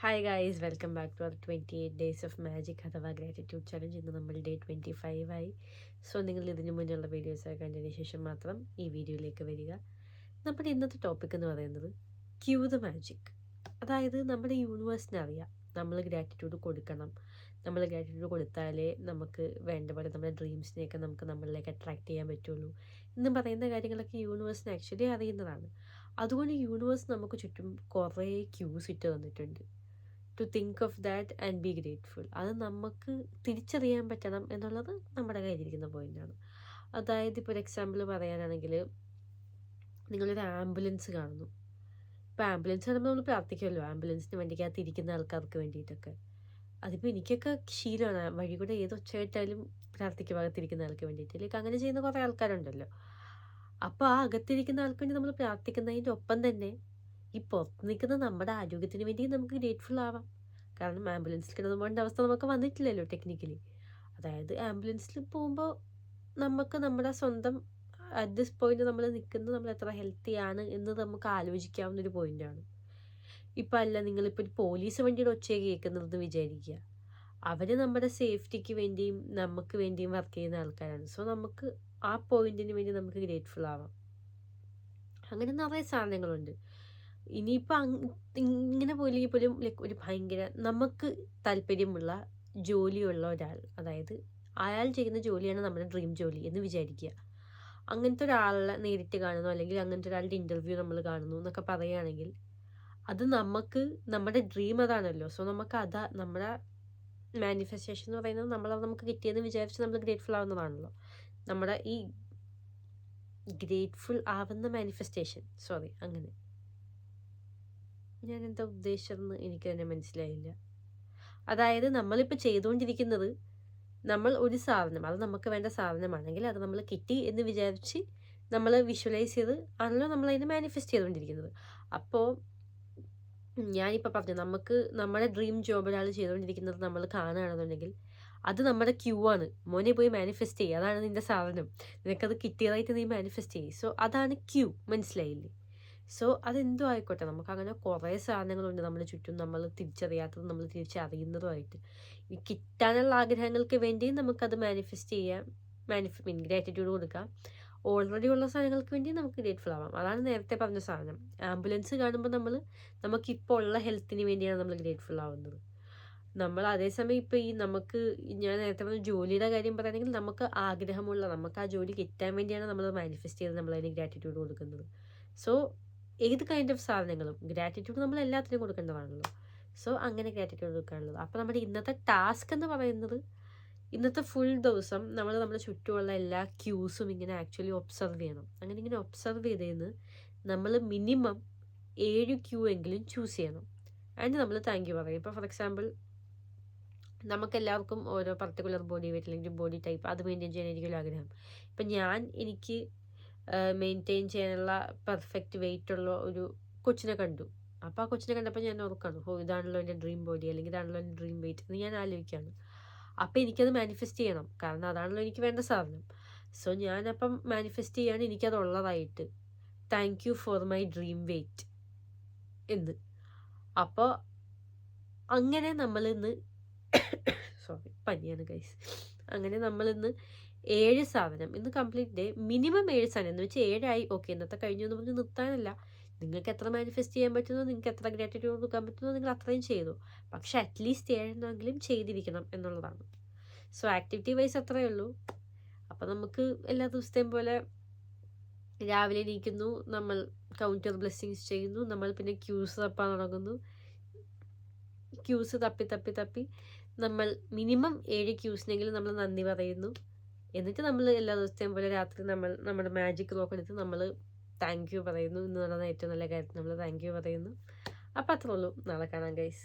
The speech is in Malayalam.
Hi guys, welcome back to our 28 days of magic അഥവാ ഗ്രാറ്റിറ്റ്യൂഡ് ചലഞ്ച്. ഇന്ന് നമ്മൾ ഡേ 25 ആയി. സോ നിങ്ങൾ ഇതിനു മുന്നുള്ള വീഡിയോസ് കണ്ടതിന് ശേഷം മാത്രം ഈ വീഡിയോയിലേക്ക് വരിക. നമ്മുടെ ഇന്നത്തെ ടോപ്പിക് എന്ന് പറയുന്നത് ക്യൂ ദ മാജിക്. അതായത് നമ്മുടെ യൂണിവേഴ്സിനെ അറിയാം, നമ്മൾ ഗ്രാറ്റിറ്റ്യൂഡ് കൊടുക്കണം. നമ്മൾ ഗ്രാറ്റിറ്റ്യൂഡ് കൊടുത്താലേ നമുക്ക് വേണ്ട പോലെ നമ്മുടെ ഡ്രീംസിനെയൊക്കെ നമുക്ക് നമ്മളിലേക്ക് അട്രാക്റ്റ് ചെയ്യാൻ പറ്റുള്ളൂ എന്നും പറയുന്ന കാര്യങ്ങളൊക്കെ യൂണിവേഴ്സിനെ ആക്ച്വലി അറിയുന്നതാണ്. അതുകൊണ്ട് യൂണിവേഴ്സ് നമുക്ക് ചുറ്റും കുറേ ക്യൂസ് ഇട്ട് തന്നിട്ടുണ്ട്. To think of that and be grateful. അത് നമുക്ക് തിരിച്ചറിയാൻ പറ്റണം എന്നുള്ളത് നമ്മുടെ കയ്യിലിരിക്കുന്ന പോയിൻ്റാണ്. അതായത് ഇപ്പോൾ ഒരു എക്സാമ്പിൾ പറയാനാണെങ്കിൽ, നിങ്ങളൊരു ആംബുലൻസ് കാണുന്നു. ഇപ്പോൾ ആംബുലൻസ് കാണുമ്പോൾ നമ്മൾ പ്രാർത്ഥിക്കുമല്ലോ, ആംബുലൻസിന് വണ്ടിക്കകത്ത് ഇരിക്കുന്ന ആൾക്കാർക്ക് വേണ്ടിയിട്ടൊക്കെ. അതിപ്പോൾ എനിക്കൊക്കെ ശീലമാണ്, വഴി കൂടെ ഏത് ഒച്ചയായിട്ടാലും പ്രാർത്ഥിക്കും അകത്തിരിക്കുന്ന ആൾക്ക് വേണ്ടിയിട്ട്. ലൈക്ക് അങ്ങനെ ചെയ്യുന്ന കുറേ ആൾക്കാരുണ്ടല്ലോ. അപ്പോൾ ആ അകത്തിരിക്കുന്ന ആൾക്ക് വേണ്ടി നമ്മൾ പ്രാർത്ഥിക്കുന്നതിൻ്റെ ഒപ്പം തന്നെ ഈ പുറത്ത് നിൽക്കുന്ന നമ്മുടെ ആരോഗ്യത്തിന് വേണ്ടി നമുക്ക് ഗ്രേറ്റ്ഫുൾ ആവാം. കാരണം ആംബുലൻസിൽ കിടന്നു പോകേണ്ട അവസ്ഥ നമുക്ക് വന്നിട്ടില്ലല്ലോ ടെക്നിക്കലി. അതായത് ആംബുലൻസിൽ പോകുമ്പോൾ നമുക്ക് നമ്മുടെ സ്വന്തം അറ്റ് ദിസ് പോയിന്റ് നമ്മൾ നിൽക്കുന്നത് നമ്മൾ എത്ര ഹെൽത്തി ആണ് എന്ന് നമുക്ക് ആലോചിക്കാവുന്നൊരു പോയിൻ്റാണ്. ഇപ്പം അല്ല, നിങ്ങളിപ്പോൾ ഒരു പോലീസ് വണ്ടിയുടെ ഒച്ചയെ കേൾക്കുന്നതെന്ന് വിചാരിക്കുക. അവർ നമ്മുടെ സേഫ്റ്റിക്ക് വേണ്ടിയും നമുക്ക് വേണ്ടിയും വർക്ക് ചെയ്യുന്ന ആൾക്കാരാണ്. സോ നമുക്ക് ആ പോയിന്റിന് വേണ്ടി നമുക്ക് ഗ്രേറ്റ്ഫുൾ ആവാം. അങ്ങനെ നിറയെ സാധനങ്ങളുണ്ട്. ഇനിയിപ്പോൾ ഇങ്ങനെ പോയില്ലെങ്കിൽ പോലും ലൈക്ക് ഒരു ഭയങ്കര നമുക്ക് താല്പര്യമുള്ള ജോലിയുള്ള ഒരാൾ, അതായത് അയാൾ ചെയ്യുന്ന ജോലിയാണ് നമ്മുടെ ഡ്രീം ജോലി എന്ന് വിചാരിക്കുക. അങ്ങനത്തെ ഒരാളെ നേരിട്ട് കാണുന്നു, അല്ലെങ്കിൽ അങ്ങനത്തെ ഒരാളുടെ ഇൻ്റർവ്യൂ നമ്മൾ കാണുന്നു എന്നൊക്കെ പറയുകയാണെങ്കിൽ, അത് നമുക്ക് നമ്മുടെ ഡ്രീം അതാണല്ലോ. സോ നമുക്ക് നമ്മുടെ മാനിഫെസ്റ്റേഷൻ എന്ന് പറയുന്നത് നമ്മളത് നമുക്ക് കിട്ടിയെന്ന് വിചാരിച്ച് നമ്മൾ ഗ്രേറ്റ്ഫുൾ ആവുന്നതാണല്ലോ. നമ്മുടെ ഈ ഗ്രേറ്റ്ഫുൾ ആവുന്ന മാനിഫെസ്റ്റേഷൻ, അങ്ങനെ ഞാൻ എന്താ ഉദ്ദേശിച്ചതെന്ന് എനിക്ക് തന്നെ മനസ്സിലായില്ല. അതായത് നമ്മളിപ്പോൾ ചെയ്തുകൊണ്ടിരിക്കുന്നത്, നമ്മൾ ഒരു സാധനം, അത് നമുക്ക് വേണ്ട സാധനമാണെങ്കിൽ അത് നമ്മൾ കിട്ടി എന്ന് വിചാരിച്ച് നമ്മൾ വിഷ്വലൈസ് ചെയ്ത് ആണല്ലോ നമ്മളതിനെ മാനിഫെസ്റ്റ് ചെയ്തുകൊണ്ടിരിക്കുന്നത്. അപ്പോൾ ഞാനിപ്പോൾ പറഞ്ഞു, നമുക്ക് നമ്മുടെ ഡ്രീം ജോബ് ഒരാൾ ചെയ്തുകൊണ്ടിരിക്കുന്നത് നമ്മൾ കാണുകയാണെന്നുണ്ടെങ്കിൽ അത് നമ്മുടെ ക്യൂ ആണ്. മോനെ പോയി മാനിഫെസ്റ്റ് ചെയ്യുക, അതാണ് നിൻ്റെ സാധനം, നിനക്കത് കിട്ടിയതായിട്ട് നീ മാനിഫെസ്റ്റ് ചെയ്യും. സോ അതാണ് ക്യൂ, മനസ്സിലായില്ലേ? സോ അതെന്തോ ആയിക്കോട്ടെ, നമുക്കങ്ങനെ കുറേ സാധനങ്ങളുണ്ട് നമ്മുടെ ചുറ്റും, നമ്മൾ തിരിച്ചറിയാത്തതും നമ്മൾ തിരിച്ചറിയുന്നതുമായിട്ട്. ഈ കിട്ടാനുള്ള ആഗ്രഹങ്ങൾക്ക് വേണ്ടിയും നമുക്കത് മാനിഫെസ്റ്റ് ചെയ്യാം, ഗ്രാറ്റിറ്റ്യൂഡ് കൊടുക്കാം. ഓൾറെഡി ഉള്ള സാധനങ്ങൾക്ക് വേണ്ടി നമുക്ക് ഗ്രേറ്റ്ഫുൾ ആവാം. അതാണ് നേരത്തെ പറഞ്ഞ സാധനം. ആംബുലൻസ് കാണുമ്പോൾ നമുക്കിപ്പോൾ ഉള്ള ഹെൽത്തിന് വേണ്ടിയാണ് നമ്മൾ ഗ്രേറ്റ്ഫുൾ ആവുന്നത്. നമ്മൾ അതേസമയം ഇപ്പോൾ ഞാൻ നേരത്തെ പറഞ്ഞ ജോലിയുടെ കാര്യം പറയുകയാണെങ്കിൽ, നമുക്ക് ആഗ്രഹമുള്ള, നമുക്ക് ആ ജോലി കിട്ടാൻ വേണ്ടിയാണ് നമ്മൾ മാനിഫെസ്റ്റ് ചെയ്ത് നമ്മളതിന് ഗ്രാറ്റിറ്റ്യൂഡ് കൊടുക്കുന്നത്. സോ ഏത് കൈൻഡ് ഓഫ് സാധനങ്ങളും ഗ്രാറ്റിറ്റ്യൂഡ് നമ്മൾ എല്ലാത്തിനും കൊടുക്കേണ്ടതാണല്ലോ. സോ അങ്ങനെ ഗ്രാറ്റിറ്റ്യൂഡ് കൊടുക്കാനുള്ളത്. അപ്പോൾ നമ്മുടെ ഇന്നത്തെ ടാസ്ക് എന്ന് പറയുന്നത്, ഇന്നത്തെ ഫുൾ ദിവസം നമ്മൾ നമ്മുടെ ചുറ്റുമുള്ള എല്ലാ ക്യൂസും ഇങ്ങനെ ആക്ച്വലി ഒബ്സർവ് ചെയ്യണം. അങ്ങനെ ഇങ്ങനെ ഒബ്സർവ് ചെയ്തതിന് നമ്മൾ മിനിമം 7 ക്യൂ എങ്കിലും ചൂസ് ചെയ്യണം. അതിന് നമ്മൾ താങ്ക് യു പറയും. ഇപ്പോൾ ഫോർ എക്സാമ്പിൾ, നമുക്കെല്ലാവർക്കും ഓരോ പർട്ടിക്കുലർ ബോഡി വെയിറ്റ് അല്ലെങ്കിൽ ബോഡി ടൈപ്പ് അത് മെയിൻറ്റെയിൻ ചെയ്യാനായിരിക്കും ആഗ്രഹം. ഇപ്പം എനിക്ക് മെയിൻറ്റെയിൻ ചെയ്യാനുള്ള പെർഫെക്റ്റ് വെയിറ്റ് ഉള്ള ഒരു കൊച്ചിനെ കണ്ടു. അപ്പോൾ ആ കൊച്ചിനെ കണ്ടപ്പോൾ ഞാൻ ഓർക്കാണ്, ഇതാണല്ലോ എൻ്റെ ഡ്രീം ബോഡി, അല്ലെങ്കിൽ ഇതാണല്ലോ എൻ്റെ ഡ്രീം വെയിറ്റ് എന്ന് ഞാൻ ആലോചിക്കുകയാണ്. അപ്പോൾ എനിക്കത് മാനിഫെസ്റ്റ് ചെയ്യണം, കാരണം അതാണല്ലോ എനിക്ക് വേണ്ട സാധനം. സോ ഞാനപ്പം മാനിഫെസ്റ്റ് ചെയ്യാണ് എനിക്കതുള്ളതായിട്ട്, thank you for my dream weight എന്ന്. അപ്പോൾ അങ്ങനെ നമ്മളിന്ന് പനിയാണ് ഗൈസ്. അങ്ങനെ നമ്മളിന്ന് 7 സാധനം, ഇന്ന് കംപ്ലീറ്റ് ഡേ മിനിമം 7 സാധനം എന്ന് വെച്ചാൽ 7 ആയി, ഓക്കെ ഇന്നത്തെ കഴിഞ്ഞു എന്ന് പറഞ്ഞ് നിർത്താനല്ല. നിങ്ങൾക്ക് എത്ര മാനിഫെസ്റ്റ് ചെയ്യാൻ പറ്റുന്നോ, നിങ്ങൾക്ക് എത്ര ഗ്രാറ്റിറ്റ്യൂഡ് കൊടുക്കാൻ പറ്റുന്നോ നിങ്ങൾ അത്രയും ചെയ്തു. പക്ഷെ അറ്റ്ലീസ്റ്റ് 7 ചെയ്തിരിക്കണം എന്നുള്ളതാണ്. സോ ആക്ടിവിറ്റി വൈസ് അത്രയേ ഉള്ളൂ. അപ്പോൾ നമുക്ക് എല്ലാ ദിവസത്തെയും പോലെ രാവിലെ എണീക്കുന്നു, നമ്മൾ കൗണ്ടർ ബ്ലെസ്സിങ്സ് ചെയ്യുന്നു, നമ്മൾ പിന്നെ ക്യൂസ് തപ്പാൻ തുടങ്ങുന്നു. ക്യൂസ് തപ്പി നമ്മൾ മിനിമം 7 ക്യൂസിനെങ്കിലും നമ്മൾ നന്ദി പറയുന്നു. എന്നിട്ട് നമ്മൾ എല്ലാ ദിവസത്തെയും പോലെ രാത്രി നമ്മൾ നമ്മുടെ മാജിക് റോക്ക് എടുത്ത് നമ്മൾ താങ്ക് യു പറയുന്നു. ഇന്ന് നടന്ന ഏറ്റവും നല്ല കാര്യത്തിൽ നമ്മൾ താങ്ക് യു പറയുന്നു. അപ്പോൾ അത്രേ ഉള്ളൂ. നാളെ കാണാം ഗൈസ്.